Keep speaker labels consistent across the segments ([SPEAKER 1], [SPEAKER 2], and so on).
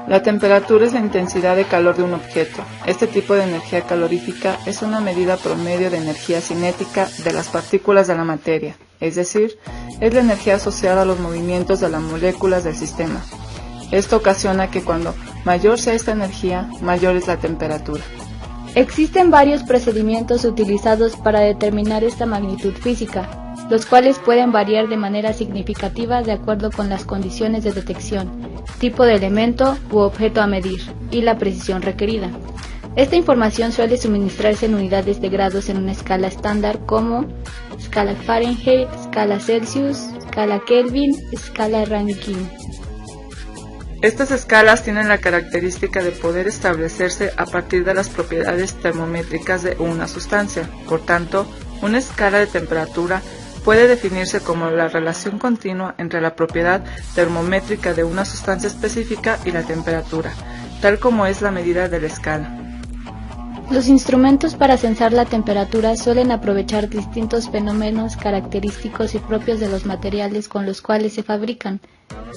[SPEAKER 1] La temperatura es la intensidad de calor de un objeto. Este tipo de energía calorífica es una medida promedio de energía cinética de las partículas de la materia, es decir, es la energía asociada a los movimientos de las moléculas del sistema. Esto ocasiona que cuando mayor sea esta energía, mayor es la temperatura.
[SPEAKER 2] Existen varios procedimientos utilizados para determinar esta magnitud física, los cuales pueden variar de manera significativa de acuerdo con las condiciones de detección, tipo de elemento u objeto a medir y la precisión requerida. Esta información suele suministrarse en unidades de grados en una escala estándar como escala Fahrenheit, escala Celsius, escala Kelvin, escala Rankine.
[SPEAKER 1] Estas escalas tienen la característica de poder establecerse a partir de las propiedades termométricas de una sustancia. Por tanto, una escala de temperatura puede definirse como la relación continua entre la propiedad termométrica de una sustancia específica y la temperatura, tal como es la medida de la escala.
[SPEAKER 2] Los instrumentos para censar la temperatura suelen aprovechar distintos fenómenos característicos y propios de los materiales con los cuales se fabrican,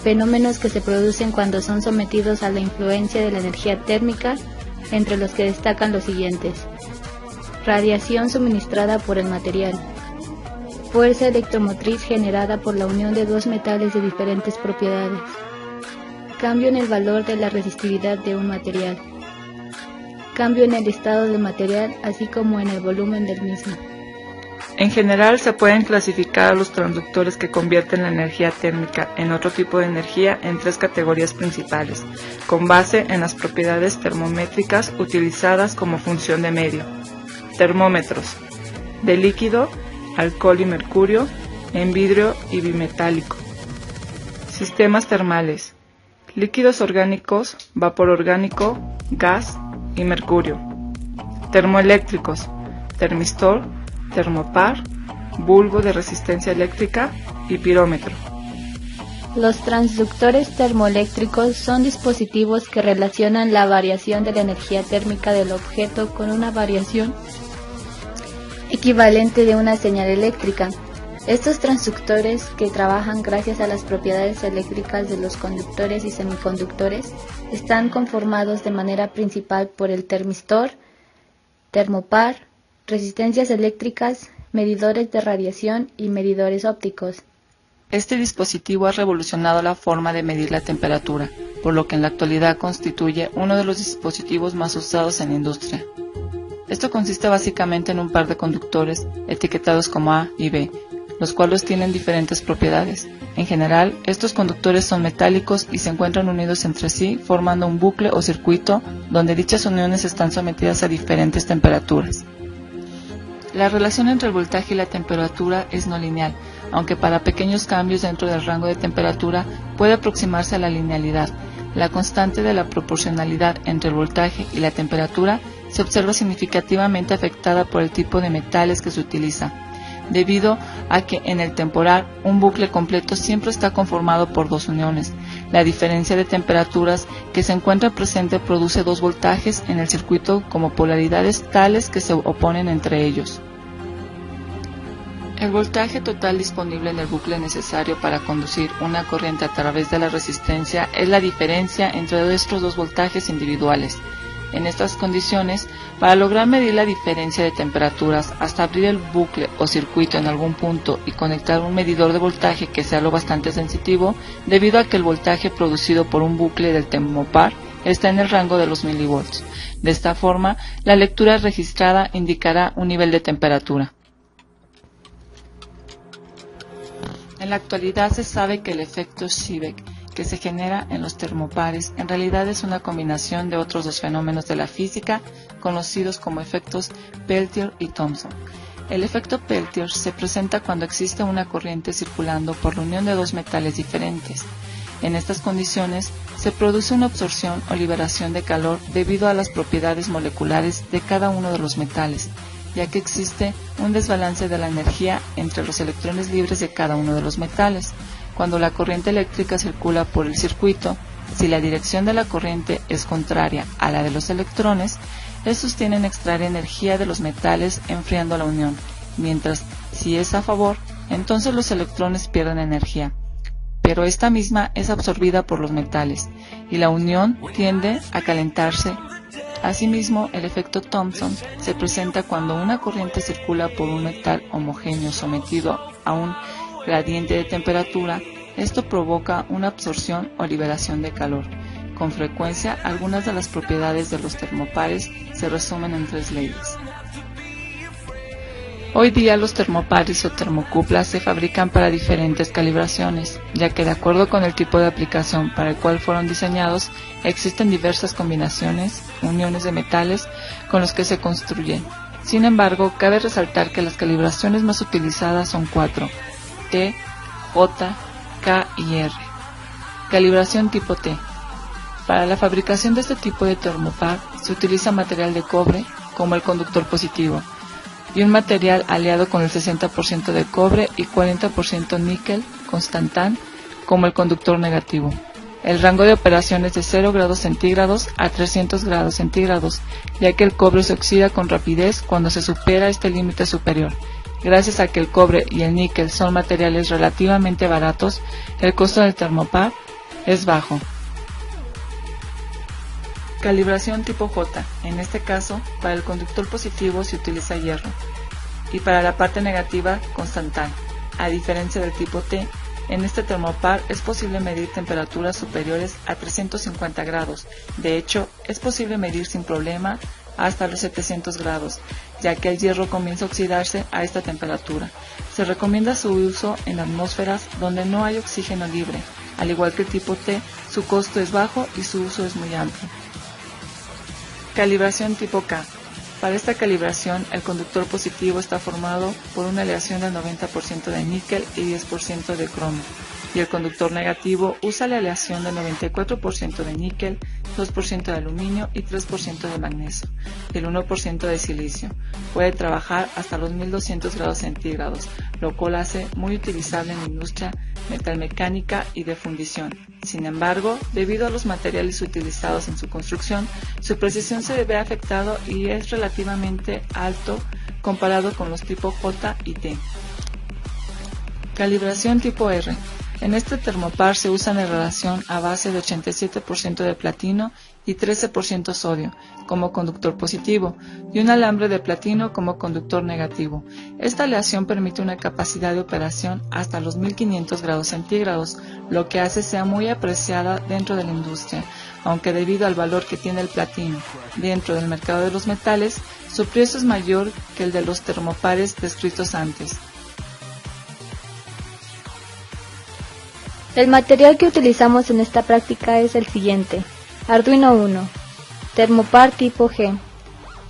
[SPEAKER 2] fenómenos que se producen cuando son sometidos a la influencia de la energía térmica, entre los que destacan los siguientes: radiación suministrada por el material, fuerza electromotriz generada por la unión de dos metales de diferentes propiedades, cambio en el valor de la resistividad de un material, cambio en el estado del material así como en el volumen del mismo.
[SPEAKER 1] En general se pueden clasificar a los transductores que convierten la energía térmica en otro tipo de energía en tres categorías principales, con base en las propiedades termométricas utilizadas como función de medio. Termómetros: de líquido, alcohol y mercurio, en vidrio y bimetálico. Sistemas termales: líquidos orgánicos, vapor orgánico, gas y mercurio. Termoeléctricos: termistor, termopar, bulbo de resistencia eléctrica y pirómetro.
[SPEAKER 2] Los transductores termoeléctricos son dispositivos que relacionan la variación de la energía térmica del objeto con una variación equivalente de una señal eléctrica. Estos transductores, que trabajan gracias a las propiedades eléctricas de los conductores y semiconductores, están conformados de manera principal por el termistor, termopar, resistencias eléctricas, medidores de radiación y medidores ópticos.
[SPEAKER 1] Este dispositivo ha revolucionado la forma de medir la temperatura, por lo que en la actualidad constituye uno de los dispositivos más usados en la industria. Esto consiste básicamente en un par de conductores etiquetados como A y B, los cuales tienen diferentes propiedades. En general, estos conductores son metálicos y se encuentran unidos entre sí formando un bucle o circuito donde dichas uniones están sometidas a diferentes temperaturas. La relación entre el voltaje y la temperatura es no lineal, aunque para pequeños cambios dentro del rango de temperatura puede aproximarse a la linealidad. La constante de la proporcionalidad entre el voltaje y la temperatura se observa significativamente afectada por el tipo de metales que se utiliza, debido a que en el temporal un bucle completo siempre está conformado por dos uniones. La diferencia de temperaturas que se encuentra presente produce dos voltajes en el circuito como polaridades tales que se oponen entre ellos. El voltaje total disponible en el bucle necesario para conducir una corriente a través de la resistencia es la diferencia entre estos dos voltajes individuales. En estas condiciones, para lograr medir la diferencia de temperaturas hasta abrir el bucle o circuito en algún punto y conectar un medidor de voltaje que sea lo bastante sensitivo, debido a que el voltaje producido por un bucle del termopar está en el rango de los milivolts. De esta forma, la lectura registrada indicará un nivel de temperatura. En la actualidad se sabe que el efecto Seebeck que se genera en los termopares en realidad es una combinación de otros dos fenómenos de la física conocidos como efectos Peltier y Thomson. El efecto Peltier se presenta cuando existe una corriente circulando por la unión de dos metales diferentes. En estas condiciones se produce una absorción o liberación de calor debido a las propiedades moleculares de cada uno de los metales, ya que existe un desbalance de la energía entre los electrones libres de cada uno de los metales. Cuando la corriente eléctrica circula por el circuito, si la dirección de la corriente es contraria a la de los electrones, estos tienden a extraer energía de los metales enfriando la unión, mientras si es a favor, entonces los electrones pierden energía, pero esta misma es absorbida por los metales y la unión tiende a calentarse. Asimismo, el efecto Thomson se presenta cuando una corriente circula por un metal homogéneo sometido a un gradiente de temperatura. Esto provoca una absorción o liberación de calor. Con frecuencia, algunas de las propiedades de los termopares se resumen en 3 leyes. Hoy día los termopares o termocuplas se fabrican para diferentes calibraciones, ya que de acuerdo con el tipo de aplicación para el cual fueron diseñados, existen diversas combinaciones, uniones de metales con los que se construyen. Sin embargo, cabe resaltar que las calibraciones más utilizadas son 4, T, J, K y R. Calibración tipo T. Para la fabricación de este tipo de termopar se utiliza material de cobre como el conductor positivo y un material aliado con el 60% de cobre y 40% níquel constantán como el conductor negativo. El rango de operación es de 0 grados centígrados a 300 grados centígrados, ya que el cobre se oxida con rapidez cuando se supera este límite superior. Gracias a que el cobre y el níquel son materiales relativamente baratos, el costo del termopar es bajo. Calibración tipo J. En este caso, para el conductor positivo se utiliza hierro y para la parte negativa, constantán. A diferencia del tipo T, en este termopar es posible medir temperaturas superiores a 350 grados. De hecho, es posible medir sin problema hasta los 700 grados, ya que el hierro comienza a oxidarse a esta temperatura. Se recomienda su uso en atmósferas donde no hay oxígeno libre. Al igual que el tipo T, su costo es bajo y su uso es muy amplio. Calibración tipo K. Para esta calibración, el conductor positivo está formado por una aleación del 90% de níquel y 10% de cromo, y el conductor negativo usa la aleación del 94% de níquel, 2% de aluminio y 3% de magnesio, y el 1% de silicio. Puede trabajar hasta los 1200 grados centígrados, lo cual hace muy utilizable en la industria metalmecánica y de fundición. Sin embargo, debido a los materiales utilizados en su construcción, su precisión se ve afectado y es relativamente alto comparado con los tipo J y T. Calibración tipo R. En este termopar se usa una relación a base de 87% de platino y 13% sodio como conductor positivo y un alambre de platino como conductor negativo. Esta aleación permite una capacidad de operación hasta los 1500 grados centígrados, lo que hace sea muy apreciada dentro de la industria, aunque debido al valor que tiene el platino dentro del mercado de los metales, su precio es mayor que el de los termopares descritos antes.
[SPEAKER 2] El material que utilizamos en esta práctica es el siguiente: Arduino Uno, termopar tipo G,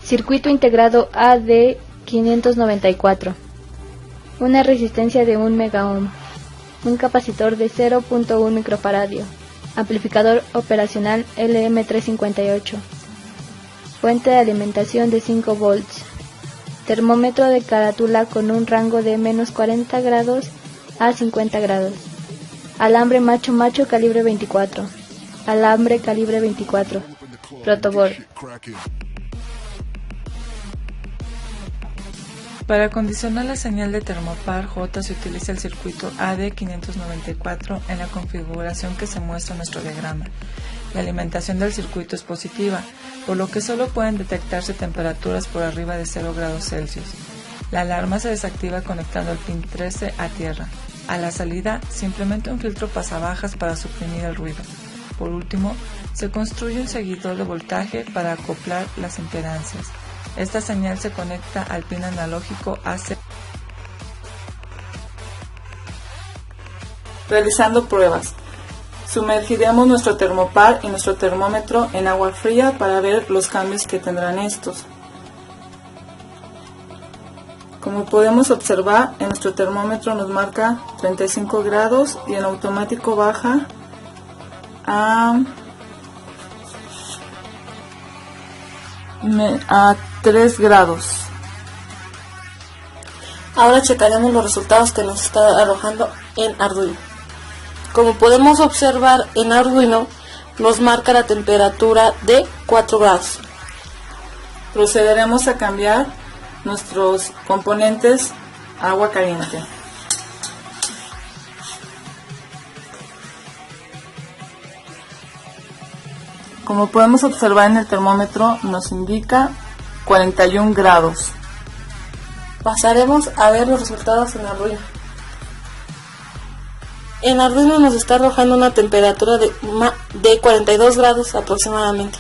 [SPEAKER 2] circuito integrado AD594, una resistencia de 1 megaohm, un capacitor de 0.1 microfaradio, amplificador operacional LM358, fuente de alimentación de 5 volts, termómetro de carátula con un rango de -40 grados a 50 grados, alambre macho calibre 24, alambre calibre 24, protoboard.
[SPEAKER 1] Para acondicionar la señal de termopar J se utiliza el circuito AD594 en la configuración que se muestra en nuestro diagrama. La alimentación del circuito es positiva, por lo que solo pueden detectarse temperaturas por arriba de 0 grados Celsius. La alarma se desactiva conectando el pin 13 a tierra. A la salida se implementa un filtro pasabajas para suprimir el ruido. Por último, se construye un seguidor de voltaje para acoplar las impedancias. Esta señal se conecta al pin analógico AC. Realizando pruebas. Sumergiremos nuestro termopar y nuestro termómetro en agua fría para ver los cambios que tendrán estos. Como podemos observar, en nuestro termómetro nos marca 35 grados y en automático baja a 3 grados.
[SPEAKER 3] Ahora checaremos los resultados que nos está arrojando en Arduino. Como podemos observar, en Arduino nos marca la temperatura de 4 grados.
[SPEAKER 1] Procederemos a cambiar nuestros componentes a agua caliente. Como podemos observar en el termómetro, nos indica 41 grados.
[SPEAKER 3] Pasaremos a ver los resultados en Arduino. En Arduino nos está arrojando una temperatura de 42 grados aproximadamente.